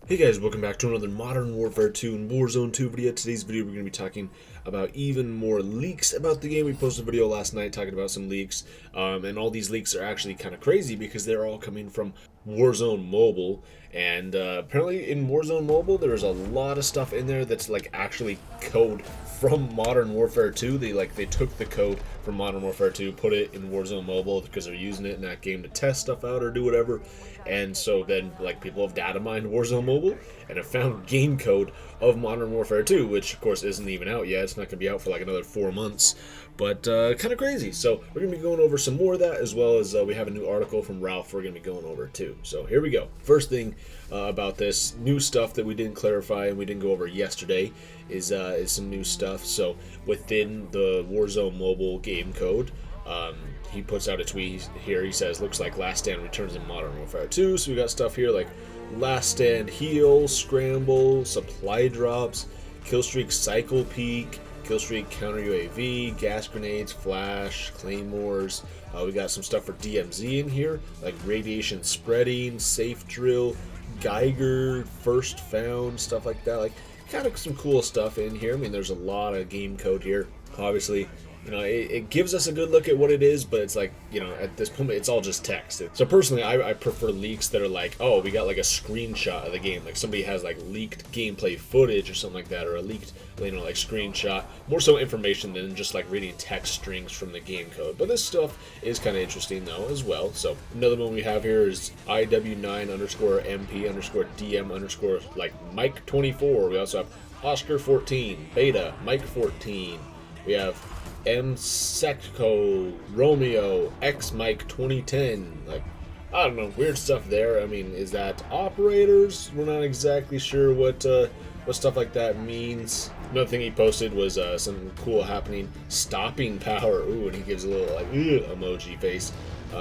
Hey guys, welcome back to another Modern Warfare 2 and Warzone 2 video. Today's video we're going to be talking about even more leaks about the game. We posted a video last night talking about some leaks, and all these leaks are actually kind of crazy because they're all coming from Warzone Mobile. And apparently in Warzone Mobile there's a lot of stuff in there that's like actually code from Modern Warfare 2. They took the code from Modern Warfare 2, put it in Warzone Mobile because they're using it in that game to test stuff out or do whatever. And so then like people have data mined Warzone Mobile and have found game code of Modern Warfare 2, which of course isn't even out yet. It's not going to be out for like another 4 months, but kind of crazy. So we're going to be going over some more of that, as well as we have a new article from Ralph we're going to be going over too. So here we go. First thing about this new stuff that we didn't clarify and we didn't go over yesterday is some new stuff. So within the Warzone Mobile game code, he puts out a tweet here. He says, looks like Last Stand returns in Modern Warfare 2. So we got stuff here like Last Stand heal, scramble, supply drops, killstreak cycle peak, killstreak counter UAV, gas grenades, flash, claymores. We got some stuff for DMZ in here, like radiation spreading, safe drill, Geiger, first found, stuff like that. Like kind of some cool stuff in here. I mean, there's a lot of game code here. Obviously, you know, it gives us a good look at what it is, but it's like, you know, at this point, it's all just text. So personally, I prefer leaks that are like, oh, we got like a screenshot of the game. Like somebody has like leaked gameplay footage or something like that, or a leaked, you know, like screenshot. More so information than just like reading text strings from the game code. But this stuff is kind of interesting though as well. So another one we have here is IW9_MP_DM_ like Mike 24. We also have Oscar 14, Beta, Mike 14. We have Secco, Romeo, X Mike 2010. Like, I don't know, weird stuff there. I mean, is that operators? We're not exactly sure what stuff like that means. Another thing he posted was something cool happening. Stopping power. Ooh, and he gives a little like emoji face.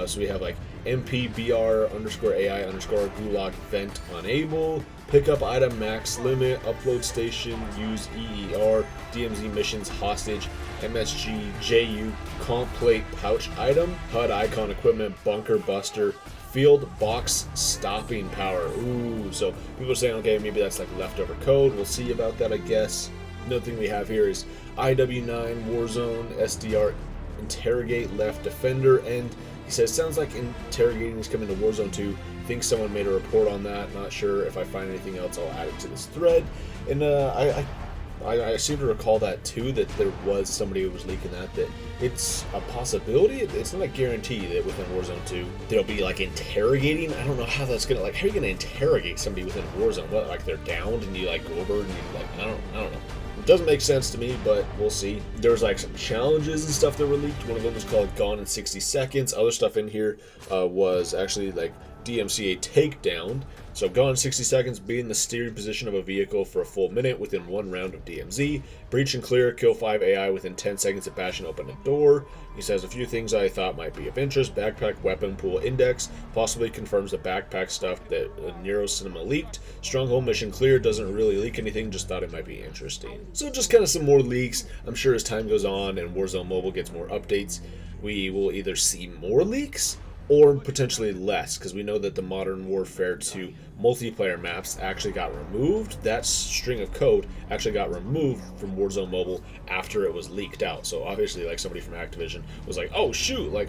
So we have like MPBR_AI_ gulag vent unable. Pickup item max limit, upload station, use EER, DMZ missions hostage, MSG, JU, comp plate pouch item, HUD icon equipment, bunker buster, field box stopping power. Ooh, so people are saying, okay, maybe that's like leftover code. We'll see about that, I guess. Another thing we have here is IW9 Warzone SDR interrogate left defender, and he says sounds like interrogating is coming to Warzone 2. Think someone made a report on that. Not sure. If I find anything else, I'll add it to this thread. And I seem to recall that too, that there was somebody who was leaking that it's a possibility. It's not a guarantee that within Warzone 2 they'll be like interrogating. I don't know how that's gonna, like, how are you gonna interrogate somebody within Warzone? What, like they're downed and you like go over and you like, I don't know. It doesn't make sense to me, but we'll see. There's like some challenges and stuff that were leaked. One of them was called Gone in 60 Seconds. Other stuff in here was actually like DMCA takedown. So gone in 60 seconds, be in the steering position of a vehicle for a full minute within 1 round of DMZ. Breach and clear, kill 5 AI within 10 seconds of bashing open a door. He says a few things I thought might be of interest. Backpack weapon pool index possibly confirms the backpack stuff that Nero Cinema leaked. Stronghold mission clear, doesn't really leak anything, just thought it might be interesting. So just kind of some more leaks. I'm sure as time goes on and Warzone Mobile gets more updates, we will either see more leaks or potentially less, because we know that the Modern Warfare 2 multiplayer maps actually got removed. That string of code actually got removed from Warzone Mobile after it was leaked out. So obviously, like, somebody from Activision was like, oh shoot, like,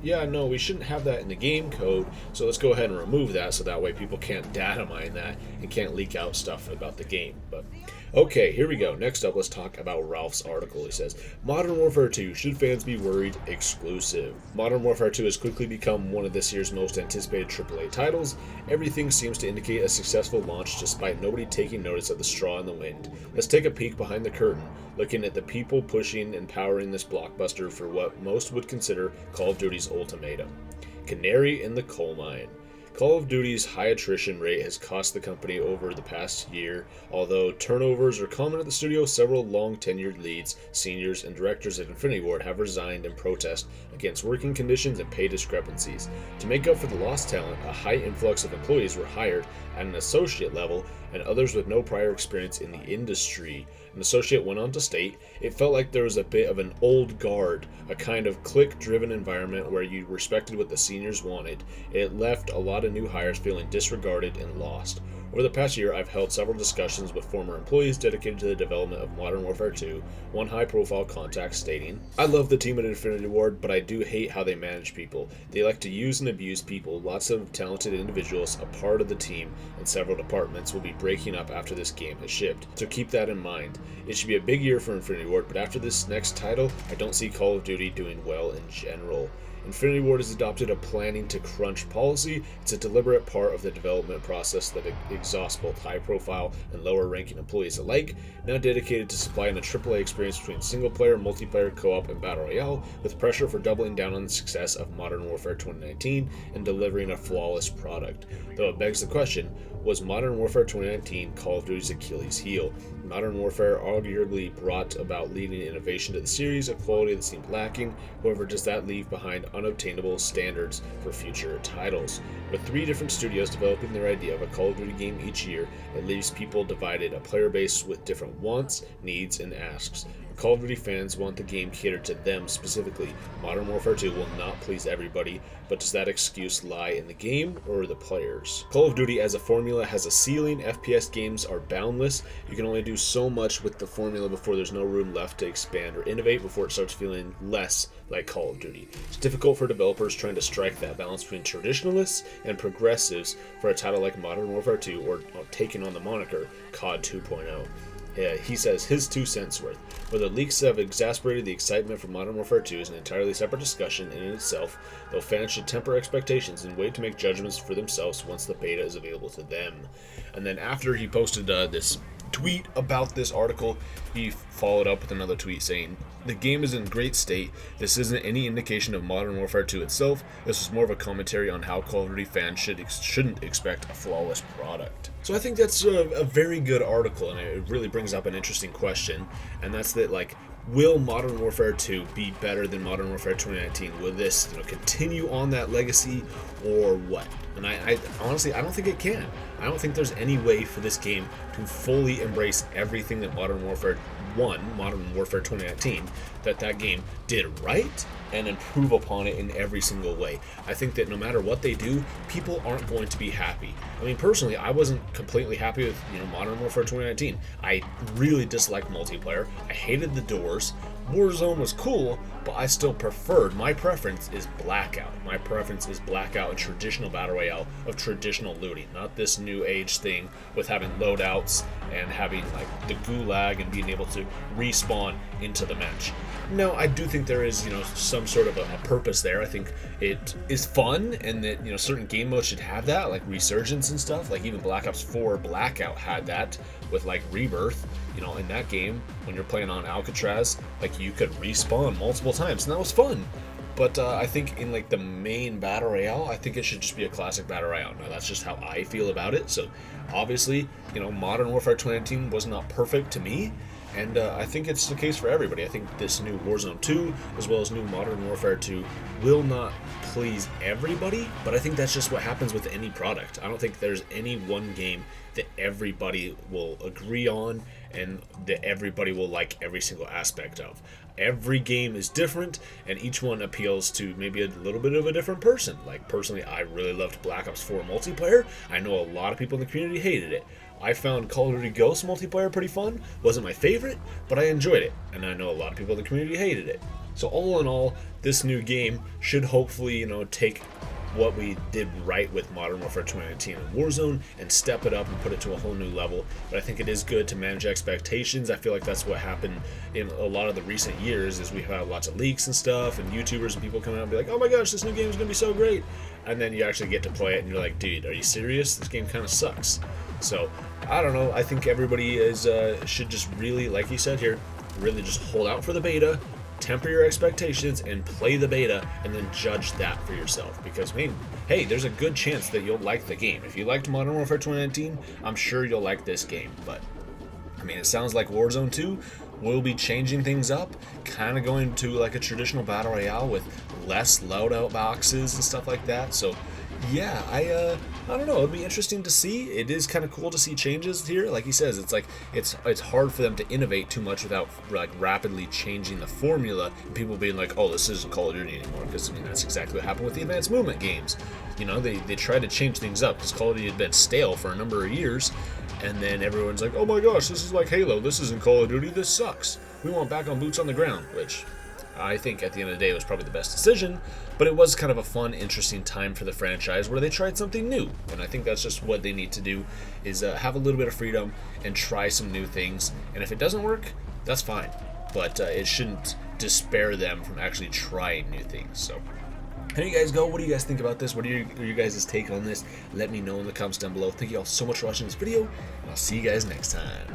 yeah, no, we shouldn't have that in the game code, so let's go ahead and remove that, so that way people can't data mine that and can't leak out stuff about the game. But okay, here we go. Next up, let's talk about Ralph's article. He says, Modern Warfare 2, should fans be worried? Exclusive. Modern Warfare 2 has quickly become one of this year's most anticipated AAA titles. Everything seems to indicate a successful launch despite nobody taking notice of the straw in the wind. Let's take a peek behind the curtain, looking at the people pushing and powering this blockbuster for what most would consider Call of Duty's ultimatum. Canary in the coal mine. Call of Duty's high attrition rate has cost the company over the past year. Although turnovers are common at the studio, several long-tenured leads, seniors, and directors at Infinity Ward have resigned in protest against working conditions and pay discrepancies. To make up for the lost talent, a high influx of employees were hired at an associate level, and others with no prior experience in the industry. An associate went on to state, it felt like there was a bit of an old guard, a kind of clique-driven environment where you respected what the seniors wanted. It left a lot of new hires feeling disregarded and lost. Over the past year, I've held several discussions with former employees dedicated to the development of Modern Warfare 2, one high-profile contact stating, "I love the team at Infinity Ward, but I do hate how they manage people. They like to use and abuse people. Lots of talented individuals, a part of the team, and several departments will be breaking up after this game has shipped. So keep that in mind. It should be a big year for Infinity Ward, but after this next title, I don't see Call of Duty doing well in general. Infinity Ward has adopted a planning to crunch policy. It's a deliberate part of the development process that exhausts both high-profile and lower-ranking employees alike, now dedicated to supplying a AAA experience between single-player, multiplayer, co-op, and Battle Royale, with pressure for doubling down on the success of Modern Warfare 2019 and delivering a flawless product. Though it begs the question, was Modern Warfare 2019 Call of Duty's Achilles heel? Modern Warfare arguably brought about leading innovation to the series, a quality that seemed lacking. However, does that leave behind unobtainable standards for future titles? With 3 different studios developing their idea of a Call of Duty game each year, it leaves people divided, a player base with different wants, needs, and asks. Call of Duty fans want the game catered to them specifically. Modern Warfare 2 will not please everybody, but does that excuse lie in the game or the players? Call of Duty as a formula has a ceiling. FPS games are boundless. You can only do so much with the formula before there's no room left to expand or innovate before it starts feeling less like Call of Duty. It's difficult for developers trying to strike that balance between traditionalists and progressives for a title like Modern Warfare 2 or taking on the moniker COD 2.0. He says his 2 cents worth. Whether leaks have exasperated the excitement for Modern Warfare 2 is an entirely separate discussion in itself, though fans should temper expectations and wait to make judgments for themselves once the beta is available to them. And then after he posted this tweet about this article, he followed up with another tweet saying, "The game is in great state. This isn't any indication of Modern Warfare 2 itself. This is more of a commentary on how Call of Duty fans shouldn't expect a flawless product." So I think that's a very good article, and it really brings up an interesting question, and that's that, like, will Modern Warfare 2 be better than Modern Warfare 2019? Will this continue on that legacy, or what? And I honestly, I don't think it can. I don't think there's any way for this game to fully embrace everything that Modern Warfare 1, Modern Warfare 2019, that game did right and improve upon it in every single way. I think that no matter what they do, people aren't going to be happy. I mean, personally, I wasn't completely happy with Modern Warfare 2019. I really disliked multiplayer. I hated the doors. Warzone was cool, but I still preferred. My preference is Blackout. My preference is Blackout and traditional Battle Royale of traditional looting, not this new age thing with having loadouts and having like the gulag and being able to respawn into the match. No, I do think there is, some sort of a purpose there. I think it is fun, and that, certain game modes should have that, like Resurgence and stuff. Like even Black Ops 4 Blackout had that with like Rebirth. In that game, when you're playing on Alcatraz, like you could respawn multiple times, and that was fun. But I think in like the main Battle Royale, I think it should just be a classic Battle Royale. Now that's just how I feel about it. So obviously, Modern Warfare 2019 was not perfect to me. And I think it's the case for everybody. I think this new Warzone 2, as well as new Modern Warfare 2, will not please everybody, but I think that's just what happens with any product. I don't think there's any one game that everybody will agree on and that everybody will like every single aspect of. Every game is different, and each one appeals to maybe a little bit of a different person. Like, personally, I really loved Black Ops 4 multiplayer. I know a lot of people in the community hated it. I found Call of Duty Ghosts multiplayer pretty fun. Wasn't my favorite, but I enjoyed it, and I know a lot of people in the community hated it. So all in all, this new game should hopefully, take what we did right with Modern Warfare 2019 and Warzone and step it up and put it to a whole new level. But I think it is good to manage expectations. I feel like that's what happened in a lot of the recent years, is we've had lots of leaks and stuff, and YouTubers and people coming out and be like, oh my gosh, this new game is going to be so great. And then you actually get to play it and you're like, dude, are you serious? This game kind of sucks. So I don't know. I think everybody should just really, like you said here, really just hold out for the beta, temper your expectations, and play the beta, and then judge that for yourself. Because, hey, there's a good chance that you'll like the game. If you liked Modern Warfare 2019, I'm sure you'll like this game. But, it sounds like Warzone 2 will be changing things up, kind of going to like a traditional Battle Royale with less loadout boxes and stuff like that. So, yeah, I don't know. It'd be interesting to see. It is kind of cool to see changes here. Like he says, it's like it's hard for them to innovate too much without like rapidly changing the formula and people being like, oh, this isn't Call of Duty anymore. Because I mean, that's exactly what happened with the advanced movement games. You know, they tried to change things up because Call of Duty had been stale for a number of years, and then everyone's like, oh my gosh, this is like Halo. This isn't Call of Duty. This sucks. We want back on boots on the ground, which I think at the end of the day it was probably the best decision, but it was kind of a fun, interesting time for the franchise where they tried something new, and I think that's just what they need to do, is have a little bit of freedom and try some new things, and if it doesn't work, that's fine, but it shouldn't despair them from actually trying new things. So how do you guys go? What do you guys think about this? What are your guys' take on this? Let me know in the comments down below. Thank you all so much for watching this video, and I'll see you guys next time.